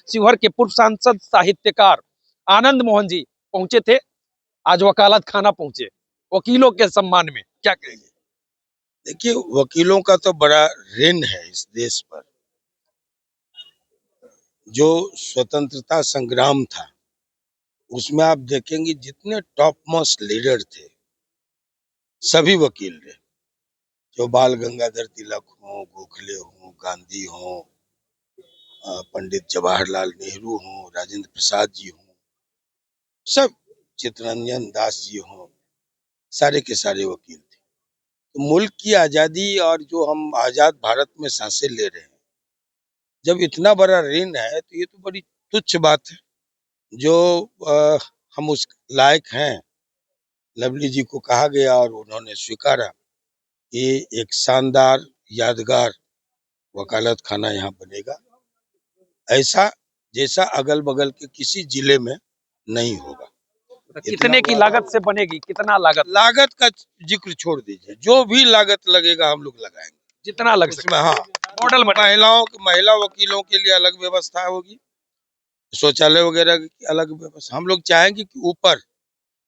शिवहर के पूर्व सांसद साहित्यकार आनंद मोहन जी पहुंचे थे। आज वकालत खाना पहुंचे वकीलों के सम्मान में, क्या कहेंगे? देखिए, वकीलों का तो बड़ा ऋण है इस देश पर। जो स्वतंत्रता संग्राम था उसमें आप देखेंगे जितने टॉप मोस्ट लीडर थे सभी वकील रहे। जो बाल गंगाधर तिलक हो, गोखले हो, गांधी हो, पंडित जवाहरलाल नेहरू हो, राजेंद्र प्रसाद जी हो, सब, चित्तरंजन दास जी हो, सारे के सारे वकील थे। तो मुल्क की आजादी और जो हम आजाद भारत में सांसें ले रहे हैं, जब इतना बड़ा ऋण है तो ये तो बड़ी तुच्छ बात है। जो हम उस लायक हैं, लवली जी को कहा गया और उन्होंने स्वीकारा कि एक शानदार यादगार वकालत खाना यहाँ बनेगा, ऐसा जैसा अगल बगल के किसी जिले में नहीं होगा। कितने की लागत से बनेगी, कितना लागत का जिक्र छोड़ दीजिए, जो भी लागत लगेगा हम लोग लगाएंगे, जितना लग उसमें। हाँ, मॉडल महिला वकीलों के लिए अलग व्यवस्था होगी, शौचालय वगैरह की अलग व्यवस्था। हम लोग चाहेंगे कि ऊपर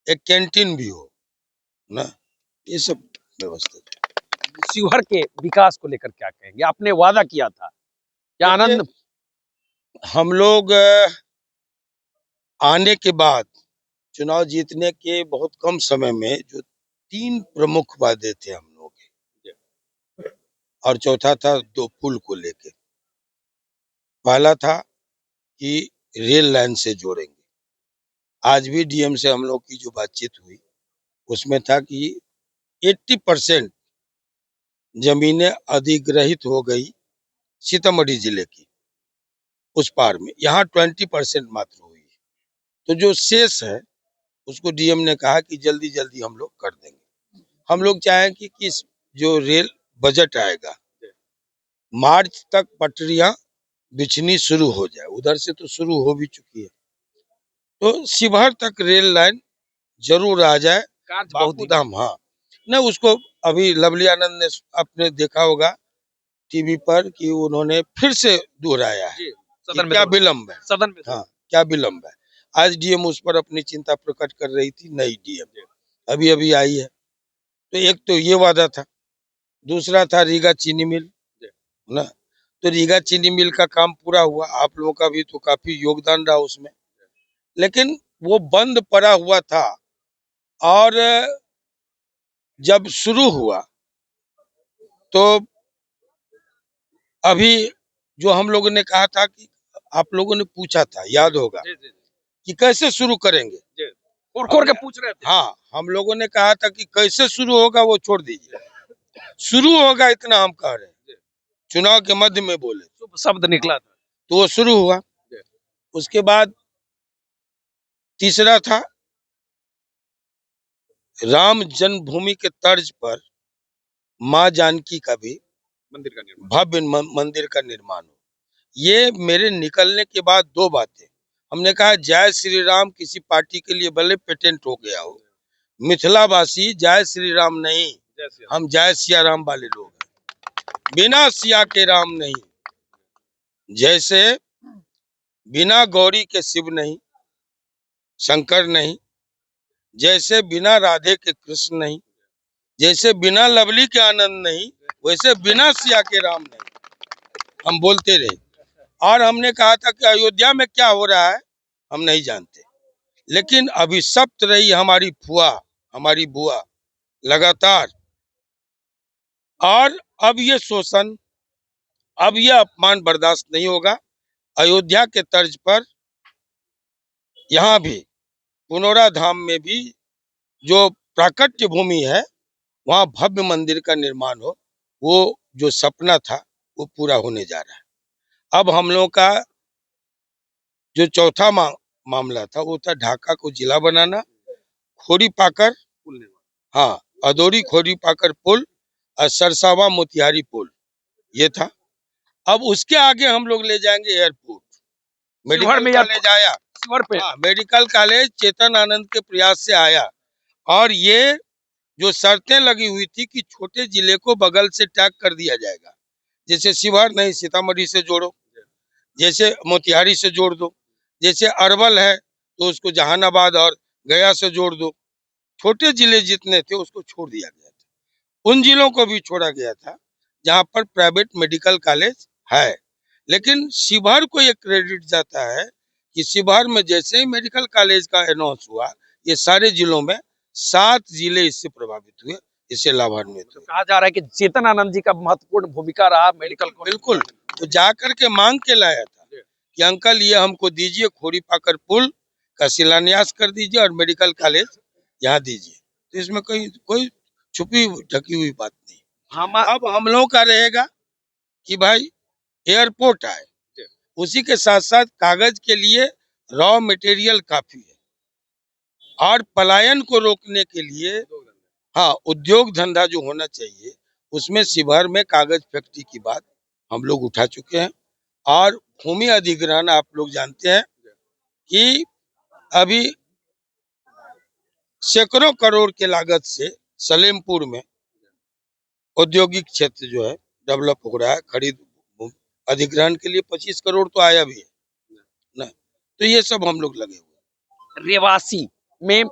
एक कैंटीन भी हो ना, ये सब व्यवस्था। शिवहर के विकास को लेकर क्या कहेंगे? आपने वादा किया था कि आनंद, हम लोग आने के बाद चुनाव जीतने के बहुत कम समय में जो 3 प्रमुख वादे थे हम लोग के, और चौथा था 2 पुल को लेके। पहला था कि रेल लाइन से जोड़ेंगे। आज भी डीएम से हम लोग की जो बातचीत हुई उसमें था कि 80% जमीनें अधिग्रहित हो गई सीतामढ़ी जिले की उस पार में, यहाँ 20% मात्र हुई। तो जो शेष है उसको डीएम ने कहा कि जल्दी जल्दी हम लोग कर देंगे। हम लोग चाहें कि जो रेल बजट आएगा मार्च तक पटरियां बिछनी शुरू हो जाए। उधर से तो शुरू हो भी चुकी है, तो शिवहर तक रेल लाइन जरूर आ जाए। बापूधाम, हाँ, नहीं उसको अभी लवली आनंद ने आपने देखा होगा टीवी पर कि उन्होंने फिर से दोहराया है कि क्या विलम्ब है सदन में। हाँ, क्या विलम्ब है। आज डीएम उस पर अपनी चिंता प्रकट कर रही थी, नई डीएम अभी अभी आई है। तो एक तो ये वादा था, दूसरा था रीगा चीनी मिल ना। तो रीगा चीनी मिल का काम पूरा हुआ, आप लोगों का भी तो काफी योगदान रहा उसमें, लेकिन वो बंद पड़ा हुआ था। और जब शुरू हुआ तो अभी जो हम लोगों ने कहा था कि आप लोगों ने पूछा था, याद होगा, कि कैसे शुरू करेंगे, खोर के पूछ रहे थे। हाँ, हम लोगों ने कहा था कि कैसे शुरू होगा वो छोड़ दीजिए, शुरू होगा इतना हम कह रहे हैं। चुनाव के मध्य में बोले, शब्द निकला था तो वो शुरू हुआ। उसके बाद तीसरा था राम जन्मभूमि के तर्ज पर माँ जानकी का भी भव्य मंदिर का निर्माण हो। ये मेरे निकलने के बाद 2 बातें हमने कहा। जय श्री राम किसी पार्टी के लिए भले पेटेंट हो गया हो, मिथिलावासी जय श्री राम नहीं, हम जय सिया राम वाले लोग हैं। बिना सिया के राम नहीं, जैसे बिना गौरी के शिव नहीं, शंकर नहीं, जैसे बिना राधे के कृष्ण नहीं, जैसे बिना लवली के आनंद नहीं, वैसे बिना सिया के राम नहीं। हम बोलते रहे। और हमने कहा था कि अयोध्या में क्या हो रहा है हम नहीं जानते, लेकिन अभिशप्त रही हमारी फुआ, हमारी बुआ लगातार। और अब ये शोषण, अब ये अपमान बर्दाश्त नहीं होगा। अयोध्या के तर्ज पर यहाँ भी पुनौरा धाम में भी जो प्राकट्य भूमि है वहाँ भव्य मंदिर का निर्माण हो। वो जो सपना था वो पूरा होने जा रहा है। अब हम लोगों का जो चौथा मामला था वो था ढाका को जिला बनाना, खोरी पाकर, हाँ, अदौरी खोरी पाकर पुल और सरसावा मोतिहारी पुल, ये था। अब उसके आगे हम लोग ले जाएंगे एयरपोर्ट। मेडिकल कॉलेज आया, हाँ, मेडिकल कॉलेज चेतन आनंद के प्रयास से आया। और ये जो शर्तें लगी हुई थी कि छोटे जिले को बगल से टैग कर दिया जाएगा, जैसे शिवहर नहीं सीतामढ़ी से जोड़ो, जैसे मोतिहारी से जोड़ दो, जैसे अरवल है तो उसको जहानाबाद और गया से जोड़ दो। छोटे जिले जितने थे उसको छोड़ दिया गया था। उन जिलों को भी छोड़ा गया था जहां पर प्राइवेट मेडिकल कॉलेज है। लेकिन शिवहर को ये क्रेडिट जाता है कि शिवहर में जैसे ही मेडिकल कॉलेज का अनाउंस हुआ, ये सारे जिलों में 7 जिले इससे प्रभावित हुए, इससे लाभान्वित हुए। कहा जा रहा है कि चेतन आनंद जी का महत्वपूर्ण भूमिका रहा मेडिकल कॉलेज। बिल्कुल, वो जा करके मांग के लाया था कि अंकल ये हमको दीजिए, खोड़ी पाकर पुल का शिलान्यास कर दीजिए और मेडिकल कॉलेज यहाँ दीजिए। तो इसमें कोई छुपी ढकी हुई बात नहीं। हम अब हम लोगों का रहेगा कि भाई एयरपोर्ट आए, उसी के साथ साथ कागज के लिए रॉ मटेरियल काफी है, और पलायन को रोकने के लिए हाँ उद्योग धंधा जो होना चाहिए, उसमें शिवहर में कागज फैक्ट्री की बात हम लोग उठा चुके हैं। और भूमि अधिग्रहण आप लोग जानते हैं कि अभी सैकड़ों करोड़ के लागत से सलेमपुर में औद्योगिक क्षेत्र जो है डेवलप हो रहा है। खरीद अधिग्रहण के लिए 25 करोड़ तो आया भी है ना। तो ये सब हम लोग लगे हुए। रेवासी में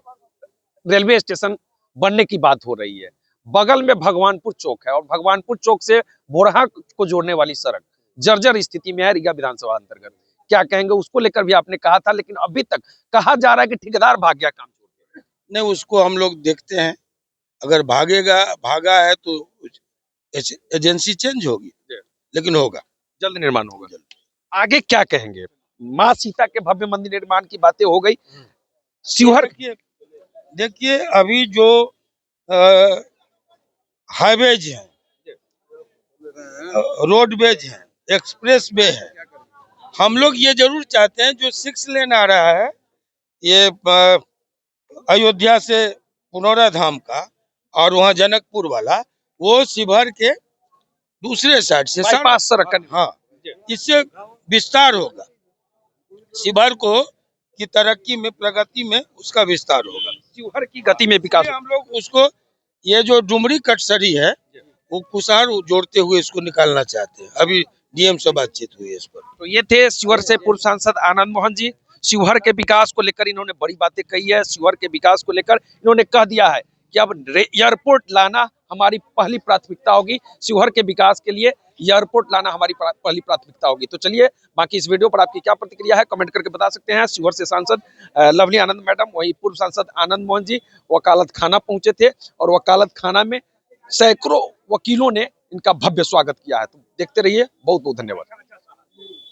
रेलवे स्टेशन बनने की बात हो रही है, बगल में भगवानपुर चौक है और भगवानपुर चौक से बोरहा को जोड़ने वाली सड़क जर्जर स्थिति में है रीगा विधानसभा अंतर्गत। क्या कहेंगे उसको लेकर भी आपने कहा था, लेकिन अभी तक कहा जा रहा है कि ठेकेदार भाग गया काम छोड़ के। नहीं, उसको हम लोग देखते हैं, अगर भागा है तो एजेंसी चेंज होगी, लेकिन होगा, जल्द निर्माण होगा। आगे क्या कहेंगे? माँ सीता के भव्य मंदिर निर्माण की बातें हो गई। शिवहर देखिए अभी जो हाईवेज हैं, रोडवेज हैं, एक्सप्रेस वे है, हम लोग ये जरूर चाहते हैं जो 6 लेन आ रहा है ये अयोध्या से पुनौरा धाम का और वहाँ जनकपुर वाला, वो शिवहर के दूसरे साइड से बाईपास सड़क। हाँ, इससे विस्तार होगा शिवहर को की तरक्की में, प्रगति में उसका विस्तार होगा। शिवहर की गति में विकास। हम लोग उसको ये जो डुमरी कटसरी है वो कुसार जोड़ते हुए इसको निकालना चाहते हैं। अभी डीएम से बातचीत हुई है इस पर। तो ये थे शिवहर से पूर्व सांसद आनंद मोहन जी। शिवहर के विकास को लेकर इन्होंने बड़ी बातें कही है। शिवहर के विकास को लेकर इन्होंने कह दिया है कि अब एयरपोर्ट लाना हमारी पहली प्राथमिकता होगी। शिवहर के विकास के लिए एयरपोर्ट लाना हमारी पहली प्राथमिकता होगी। तो चलिए, बाकी इस वीडियो पर आपकी क्या प्रतिक्रिया है कमेंट करके बता सकते हैं। शिवहर से सांसद लवली आनंद मैडम, वही पूर्व सांसद आनंद मोहन जी वकालत खाना पहुंचे थे और वकालत खाना में सैकड़ों वकीलों ने इनका भव्य स्वागत किया है। तो देखते रहिए, बहुत बहुत धन्यवाद।